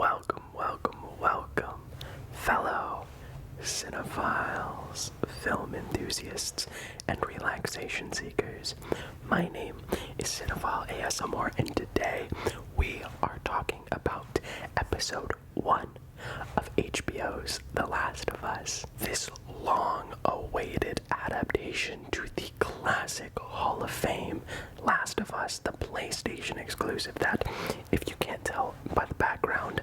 Welcome, fellow Cinephiles, film enthusiasts, and relaxation seekers. My name is Cinephile ASMR, and today we are talking about episode 1 of HBO's The Last of Us. This long-awaited adaptation to the classic Hall of Fame Last of Us, the PlayStation exclusive that, if you can't tell by the background,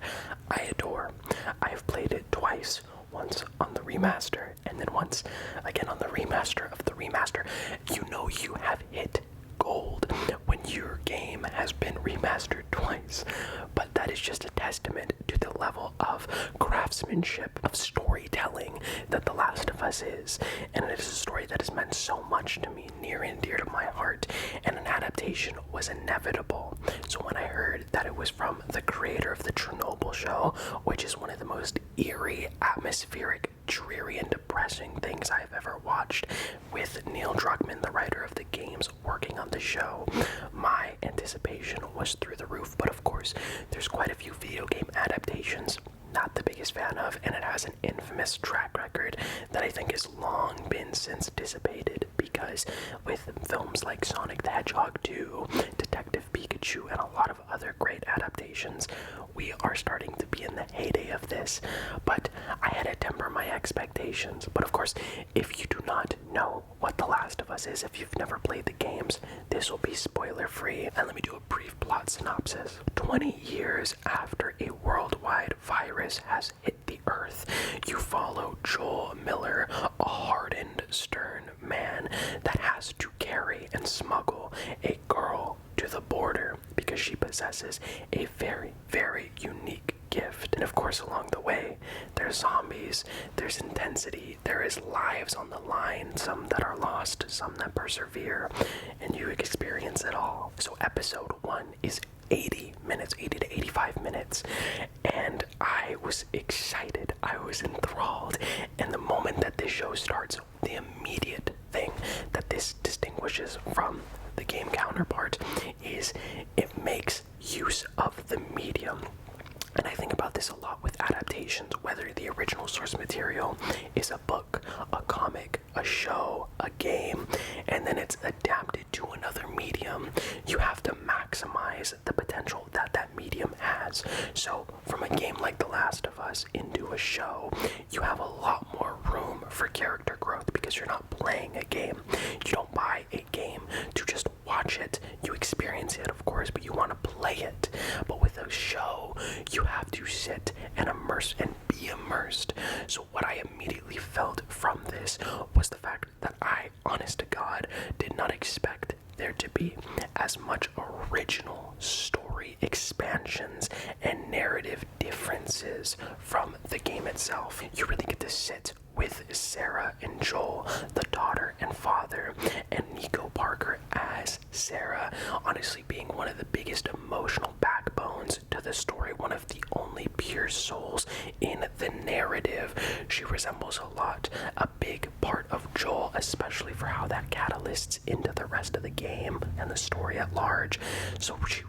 I adore. I've played it twice, once on the remaster, and then once again on the remaster of the remaster. You know you have hit gold when your game has been remastered twice, but that is just a testament to the level of craftsmanship, of storytelling that The Last of Us is, and it is a story that has meant so much to me, near and dear to my heart, and an adaptation was inevitable. So when I heard that it was from the creator of the Chernobyl show, which is one of the most eerie, atmospheric, dreary, and depressing things I've ever watched, with Neil Druckmann, the writer of the games, working on the show, my anticipation was through the roof. But of course, there's quite a few video game adaptations not the biggest fan of, and it has an infamous track record that I think has long been since dissipated, because with films like Sonic the Hedgehog 2, Detective Pikachu, and a lot of other great adaptations, we are starting to be in the heyday of this. But I had to temper my expectations. But of course, if you do not know what The Last of Us is, if you've never played the games, this will be spoiler free, and let me do a brief plot synopsis. 20 years after a worldwide virus has hit the earth, you follow Joel Miller, a hardened, stern man that has to carry and smuggle a girl to the border because she possesses a very, very unique gift. And of course, along the way, there's zombies, there's intensity, there is lives on the line, some that are lost, some that persevere, and you experience it all. So episode 1 is 80 minutes, 80 to 85 minutes, and I was excited, I was enthralled, and the moment that this show starts, the immediate thing that this distinguishes from the game counterpart is it makes use of the medium. And I think about this a lot with adaptations, whether the original source material is a book, a comic, a show, a game, and then it's adapted to another medium. You have to maximize the potential that that medium has. So from a game like The Last of Us into a show, you have a lot more room for character growth because you're not playing a game. You don't buy a game to just watch it. You experience it, of course, but you want to play it. But with a show, you have to sit and immerse and be immersed. So what I immediately felt from this was the fact that I, honest to God, did not expect there to be as much original story expansions and narrative differences from the game itself. You really get to sit with Sarah and Joel, the daughter and father, and Nico Parker as Sarah, honestly being one of the biggest emotional backbones to the story, one of the only pure souls in the narrative. She resembles a lot a big part of Joel, especially for how that catalysts into the rest of the game and the story at large. So she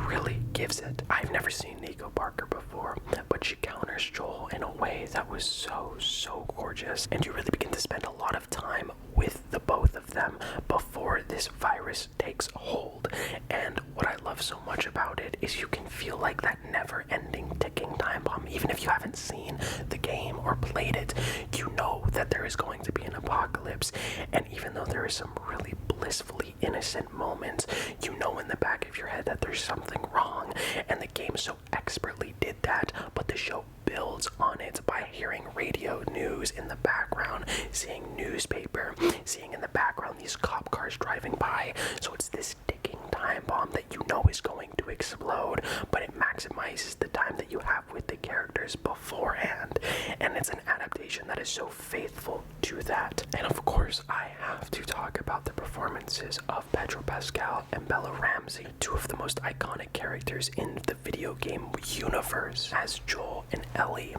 really gives it. I've never seen Nico Parker before, but she counters Joel in a way that was so gorgeous, and you really begin to spend a lot of time with the both of them before this virus takes hold. And what I love so much about it is you can feel like that never-ending ticking time bomb. Even if you haven't seen the game or played it, you know that there is going to be an apocalypse, and even though there is some really blissfully innocent moments, you know in the back of your head that there's something wrong, and the game so expertly did that. But the show builds on it by hearing radio news in the background, seeing newspaper, seeing in the background these cop cars driving by. So it's this ticking time bomb that you know is going to explode, but it maximizes the time that you have with the characters beforehand, and it's an adaptation that is so faithful to that. And of course, I have to talk about the performances of Pedro Pascal and Bella Ramsey, two of the most iconic characters in the video game universe, as Joel and Ellie.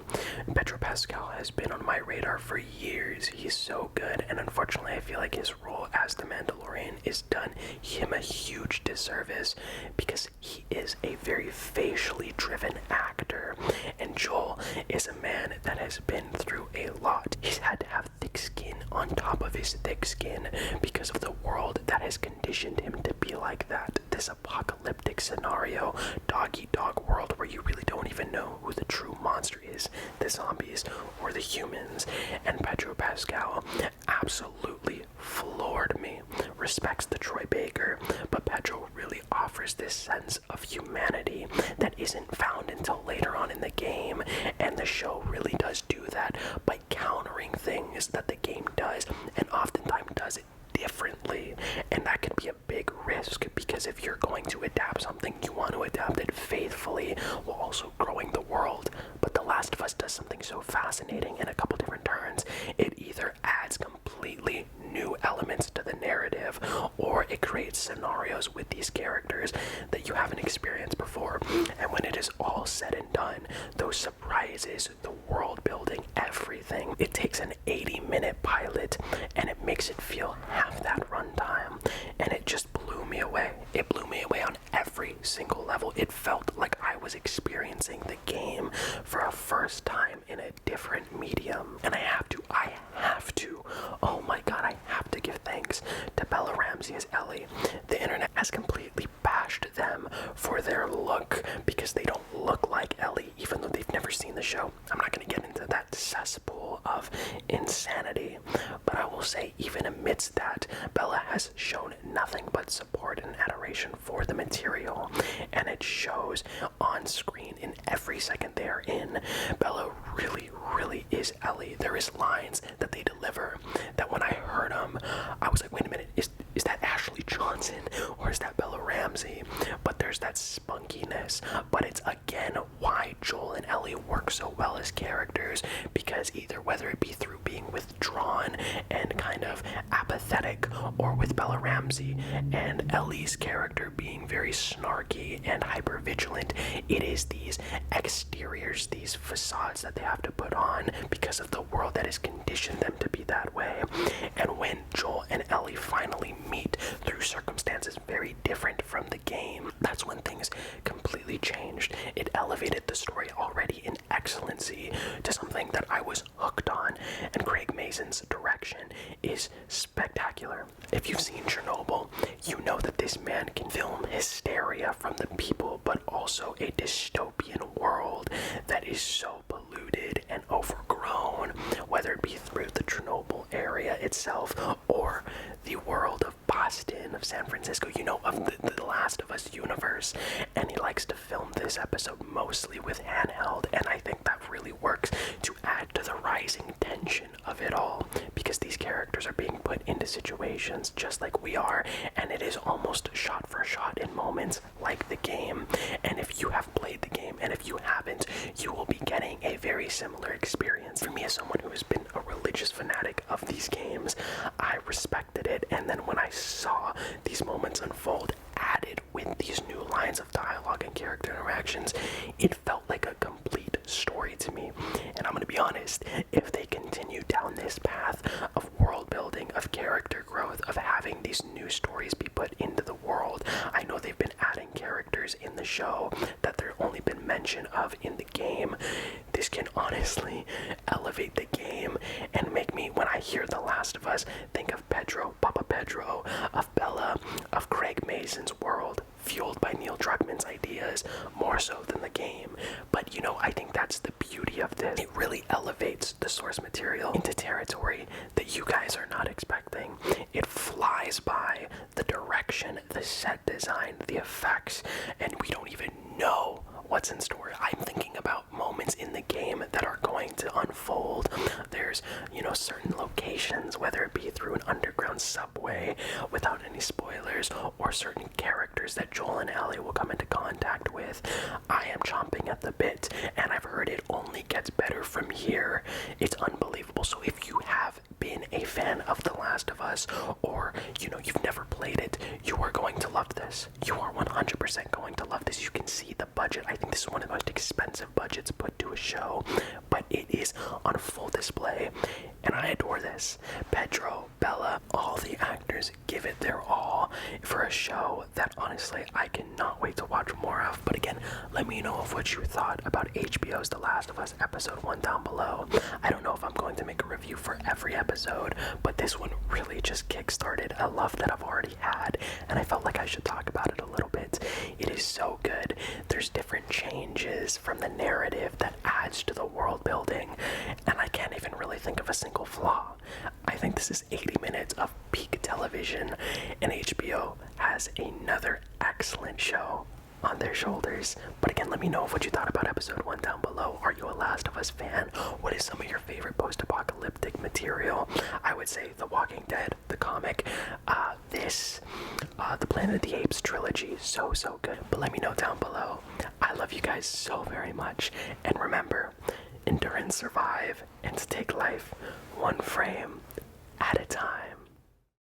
Pedro Pascal has been on my radar for years. He's so good, and unfortunately I feel like his role as the Mandalorian is done him a huge disservice because he is a very facially driven actor. Joel is a man that has been through a lot. He's had to have thick skin on top of his thick skin because of the world that has conditioned him to be like that. This apocalyptic scenario, dog-eat-dog world where you really don't even know who the true monster is, the zombies or the humans. And Pedro Pascal absolutely floored me. Respects the Troy Baker, but Pedro really offers this sense of humanity that isn't found until later on in the game, and the show really does do that by countering things that the game does, and oftentimes does it differently. And that could be a big risk, because if you're going to adapt something, you want to adapt it faithfully while also growing the world. But The Last of Us does something so fascinating in a couple different turns. It either adds completely new elements to the narrative, or it creates scenarios with these characters that you haven't experienced before. And when it is all said and done, those surprises, the world building, everything, it takes an 80-minute pilot and it makes it feel half that runtime, and it just blew me away. It blew me away on every single level. It felt like I was experiencing the game for a first time in a different medium. And I have to, oh my god, I have to give thanks to Bella Ramsey as Ellie. The internet has completely bashed them for their look because they don't look like Ellie, even though they've never seen the show. I'm not going to get into that cesspool of insanity, but I will say, even amidst that, Bella has shown nothing but support and adoration for the material, and it shows on screen in every second they are in. Bella really is Ellie. There is lines that they deliver that when I heard them, I was like, wait a minute, is that Ashley Johnson or is that Bella Ramsey? But there's that spunkiness. But it's again why Joel and Ellie work so well as characters, because either whether it be through being withdrawn and kind of apathetic, or with Bella Ramsey and Ellie's character being very snarky and hyper vigilant, it is these exteriors, these facades that they have to put on because of the world that has conditioned them to be that way. And when Joel and Ellie finally meet through circumstances very different from the game, that's when things completely changed. It elevated the story already in excellency to something that I was hooked on, and Craig Mazin's direction is spectacular. If you've seen Chernobyl, you know that this man can film hysteria from the people, but also a dystopian world that is so polluted and overgrown, whether it be through the Chernobyl area itself or the world of Boston, of San Francisco, you know, of the Last of Us universe. And he likes to film this episode mostly with handheld, and I think that really works to add to the rising tension of it all, because these characters are being put into situations just like we are, and it is almost shot for shot in moments like the game. And if you have played the game, and if you haven't, you will be getting a very similar experience. For me, as someone who has been a religious fanatic of these games, I respected it, and then when I saw these moments unfold added with these new lines of dialogue and character interactions, it felt like a complete story to me. And I'm going to be honest, if they continue down this path of world building, of character growth, of having these new stories be put into the world, I know they've been adding characters in the show that there only been mention of in the game. This can honestly elevate the game and make me, when I hear The Last of Us, think of Pedro, Papa Pedro, of Bella, of Craig Mazin's world, fueled by Neil Druckmann's ideas, more so than the game. But you know, I think that's the beauty of this. It really elevates the source material into territory that you guys are not expecting. It flies by the direction, the set design, the effects, and we don't even know what's in store. I'm thinking about moments in the game that are going to unfold. There's, you know, certain locations, whether it be through an underground subway, without any spoilers, or certain characters that Joel and Ellie will come into contact with. I am chomping at the bit, and I've heard it only gets better from here. It's unbelievable. So if you have been a fan of The Last of Us, or, you know, you've never played it, you are going to love this. You are 100% going to love this. You can see the budget. I think this is one of the most expensive budgets put to a show, but it is on full display, and I adore this. Pedro, Bella, all the actors give it their all for a show that honestly I cannot wait to watch more of. But again, let me know of what you thought about HBO's The Last of Us episode 1 down below. I don't know if I'm going to make a review for every episode, but this one really just kickstarted a love that I've already had, and I felt like I should talk about it a little bit. It is so good. There's different changes from the narrative that adds to the world building, and I can't even really think of a single flaw. I think this is 80 minutes of peak television, and HBO has another excellent show on their shoulders. But again, let me know what you thought about episode 1 down below. Are you a Last of Us fan? What is some of your favorite post-apocalyptic material? I would say The Walking Dead, the comic, the Planet of the Apes trilogy, so good. But let me know down below. I love you guys so very much, and remember, endure and survive, and to take life one frame at a time.